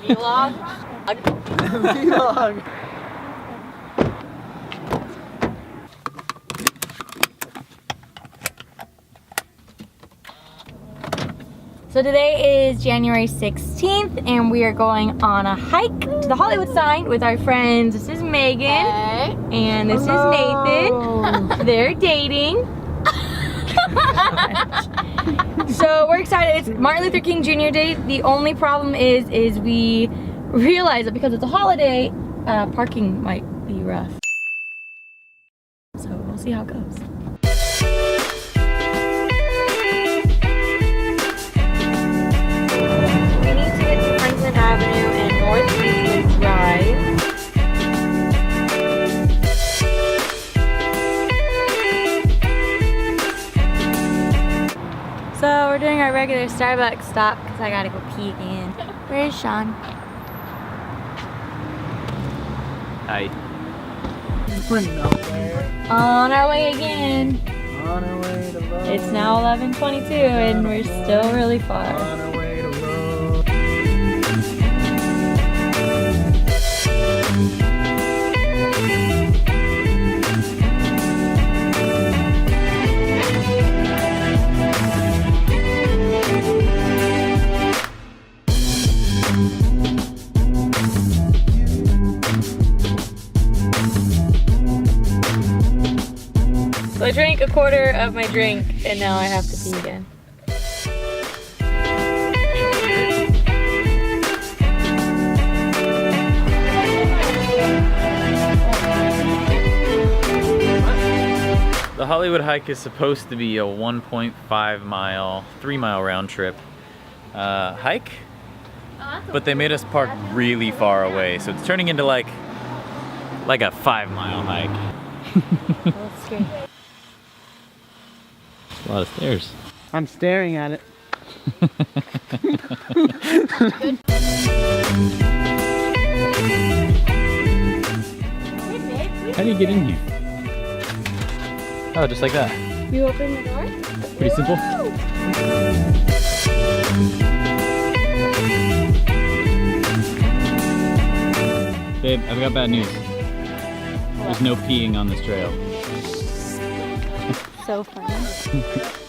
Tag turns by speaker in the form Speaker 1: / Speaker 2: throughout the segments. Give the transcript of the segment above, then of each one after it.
Speaker 1: Vlog.
Speaker 2: Vlog.
Speaker 1: So today is January 16th and we are going on a hike to the Hollywood sign with our friends. This is Megan and this is Nathan. They're dating. So we're excited. It's Martin Luther King Jr. Day. The only problem is we realize that because it's a holiday, parking might be rough. So we'll see how it goes. Avenue and North Eastwood Drive. So we're doing our regular Starbucks stop because I gotta go pee again. Where's Sean?
Speaker 3: Hi.
Speaker 1: On our way again.
Speaker 2: On our way to love.
Speaker 1: It's now 11:22 and we're still really far.
Speaker 2: On our way to love.
Speaker 1: So I drank a quarter of my drink and now I have to pee again.
Speaker 3: The Hollywood hike is supposed to be a 1.5 mile, 3 mile round trip hike, but they made us park really far away, so it's turning into like a 5 mile hike.
Speaker 1: That's scary.
Speaker 3: A lot of stairs.
Speaker 2: I'm staring at it.
Speaker 3: How do you get in here? Oh, just like that.
Speaker 1: You open the door?
Speaker 3: Pretty simple. Babe, I've got bad news. There's no peeing on this trail.
Speaker 1: So funny.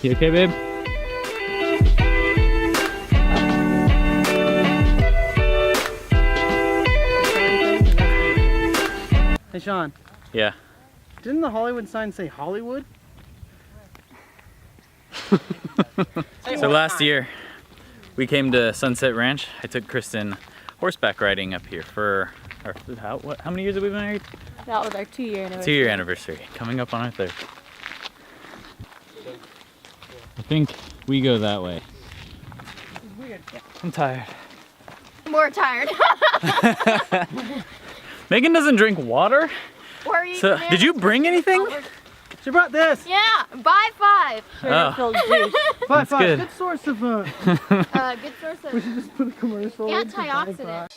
Speaker 3: You okay, babe?
Speaker 2: Hey Sean,
Speaker 3: Yeah.
Speaker 2: didn't the Hollywood sign say Hollywood?
Speaker 3: So last year, we came to Sunset Ranch. I took Kristen horseback riding up here for our, how many years have we been married?
Speaker 1: That was our 2-year anniversary.
Speaker 3: 2-year anniversary, coming up on our 3rd. I think we go that way. I'm tired.
Speaker 1: More tired.
Speaker 3: Megan doesn't drink water.
Speaker 1: So,
Speaker 3: did you bring anything?
Speaker 2: She brought this.
Speaker 1: Yeah, buy 5.
Speaker 3: Oh.
Speaker 1: Filled juice.
Speaker 2: Five,
Speaker 3: good.
Speaker 2: Good source of
Speaker 1: Good source
Speaker 2: we
Speaker 1: of
Speaker 2: should just put a commercial. in for
Speaker 1: antioxidant.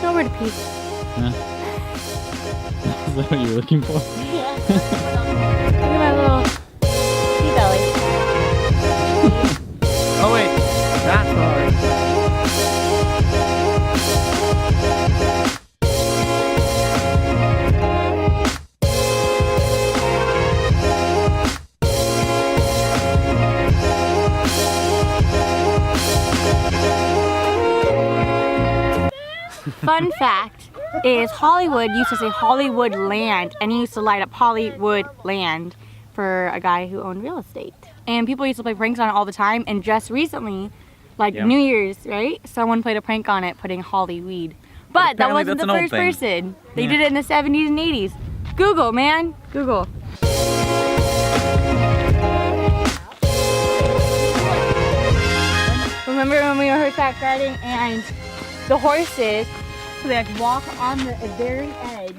Speaker 1: Nowhere to pee.
Speaker 3: Huh? Is that what you were looking for?
Speaker 1: Yeah. Look at my little pee belly.
Speaker 2: Oh wait, that's hard.
Speaker 1: Fun fact is Hollywood used to say Hollywood land and he used to light up Hollywood land for a guy who owned real estate. And people used to play pranks on it all the time, and just recently, like New Year's, right? Someone played a prank on it putting Hollyweed. But that wasn't the first person. They did it in the 70s and 80s. Google, man. Google. Remember when we were horseback riding and the horses, they like walk on the very edge.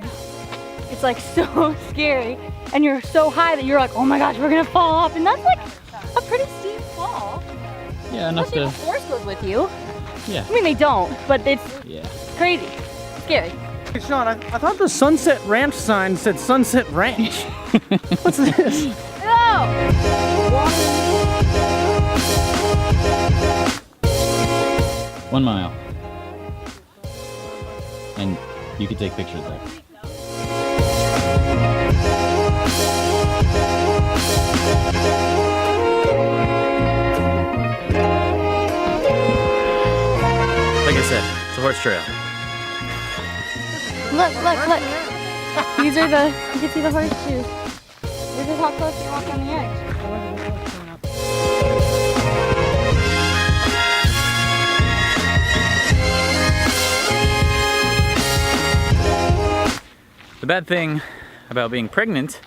Speaker 1: It's like so scary, and you're so high that you're like, oh my gosh, we're gonna fall off, and that's like a pretty steep fall.
Speaker 3: Yeah, enough
Speaker 1: Especially
Speaker 3: to.
Speaker 1: if a horse goes with you.
Speaker 3: Yeah.
Speaker 1: I mean, they don't, but it's
Speaker 3: Yeah.
Speaker 1: crazy. Scary.
Speaker 2: Hey Sean, I thought the Sunset Ranch sign said Sunset Ranch. What's this?
Speaker 1: No!
Speaker 3: 1 mile. And you can take pictures there. Like I said, it's a horse trail.
Speaker 1: Look, look, look. These are the, you can see the horseshoes. This is how close you walk on the edge.
Speaker 3: The bad thing about being pregnant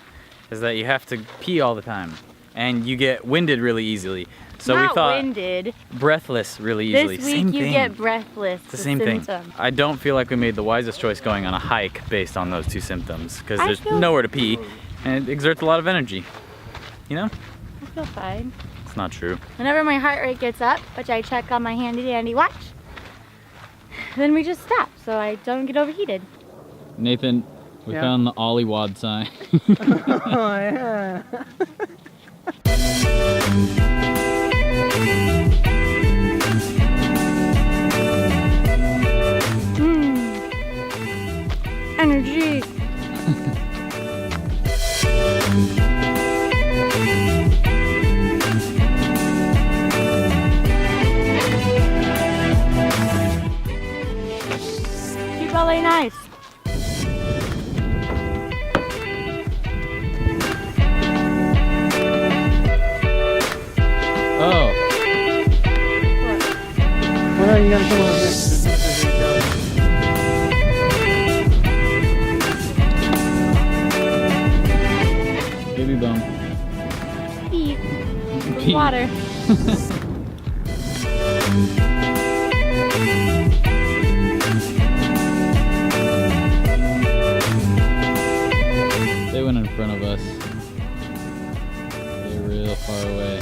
Speaker 3: is that you have to pee all the time. And you get winded really easily. So
Speaker 1: Not
Speaker 3: we thought
Speaker 1: winded.
Speaker 3: breathless really easily.
Speaker 1: This week
Speaker 3: Same
Speaker 1: you
Speaker 3: thing.
Speaker 1: get breathless.
Speaker 3: It's the same thing. I don't feel like we made the wisest choice going on a hike based on those two symptoms because there's nowhere to pee and it exerts a lot of energy. You know?
Speaker 1: I feel fine.
Speaker 3: It's not true.
Speaker 1: Whenever my heart rate gets up, which I check on my handy dandy watch, then we just stop so I don't get overheated.
Speaker 3: Nathan, we
Speaker 2: Yeah?
Speaker 3: found the Hollyweed sign.
Speaker 2: Oh yeah.
Speaker 1: Energy. Keep LA nice.
Speaker 3: Oh,
Speaker 2: Well, you gotta come on this.
Speaker 3: baby bump.
Speaker 1: Pee.
Speaker 3: Pee.
Speaker 1: Water.
Speaker 3: They went in front of us. They're real far away.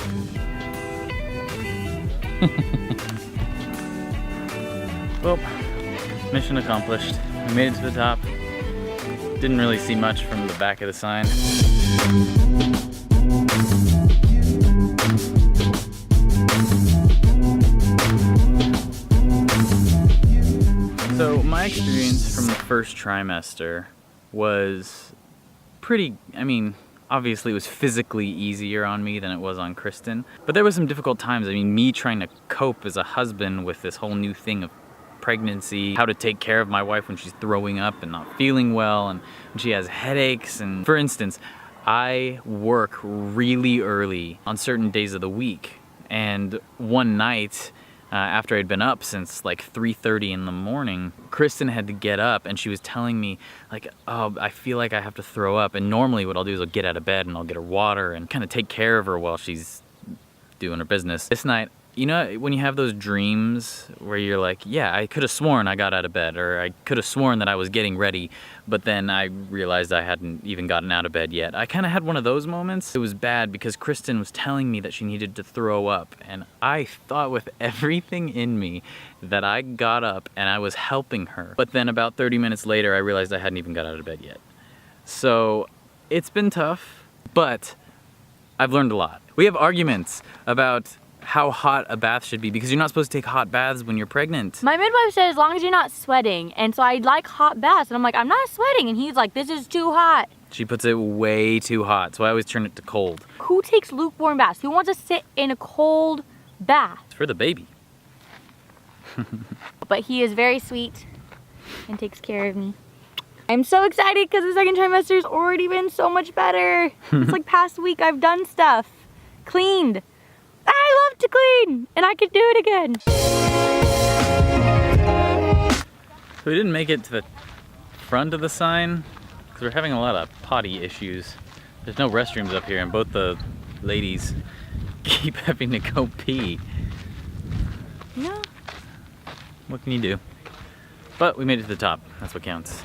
Speaker 3: Well, mission accomplished. We made it to the top. Didn't really see much from the back of the sign. So my experience from the first trimester was pretty, I mean, obviously it was physically easier on me than it was on Kristen, but there was some difficult times. I mean, me trying to cope as a husband with this whole new thing of pregnancy, how to take care of my wife when she's throwing up and not feeling well, and when she has headaches. And for instance, I work really early on certain days of the week, and one night after I'd been up since like 3:30 in the morning, Kristen had to get up and she was telling me like, oh, I feel like I have to throw up. And normally what I'll do is I'll get out of bed and I'll get her water and kind of take care of her while she's doing her business. This night, you know, when you have those dreams where you're like, yeah, I could have sworn I got out of bed, or I could have sworn that I was getting ready, but then I realized I hadn't even gotten out of bed yet. I kind of had one of those moments. It was bad because Kristen was telling me that she needed to throw up, and I thought with everything in me that I got up and I was helping her. But then about 30 minutes later, I realized I hadn't even got out of bed yet. So it's been tough, but I've learned a lot. We have arguments about how hot a bath should be because you're not supposed to take hot baths when you're pregnant.
Speaker 1: My midwife said as long as you're not sweating, and so I like hot baths, and I'm like, I'm not sweating, and he's like, this is too hot.
Speaker 3: She puts it way too hot, so I always turn it to cold.
Speaker 1: Who takes lukewarm baths? Who wants to sit in a cold bath?
Speaker 3: It's for the baby.
Speaker 1: But he is very sweet and takes care of me. I'm so excited because the second trimester's already been so much better. It's like past week I've done stuff, cleaned. I love to clean, and I could do it again.
Speaker 3: So we didn't make it to the front of the sign because we're having a lot of potty issues. There's no restrooms up here, and both the ladies keep having to go pee.
Speaker 1: No.
Speaker 3: What can you do? But we made it to the top. That's what counts.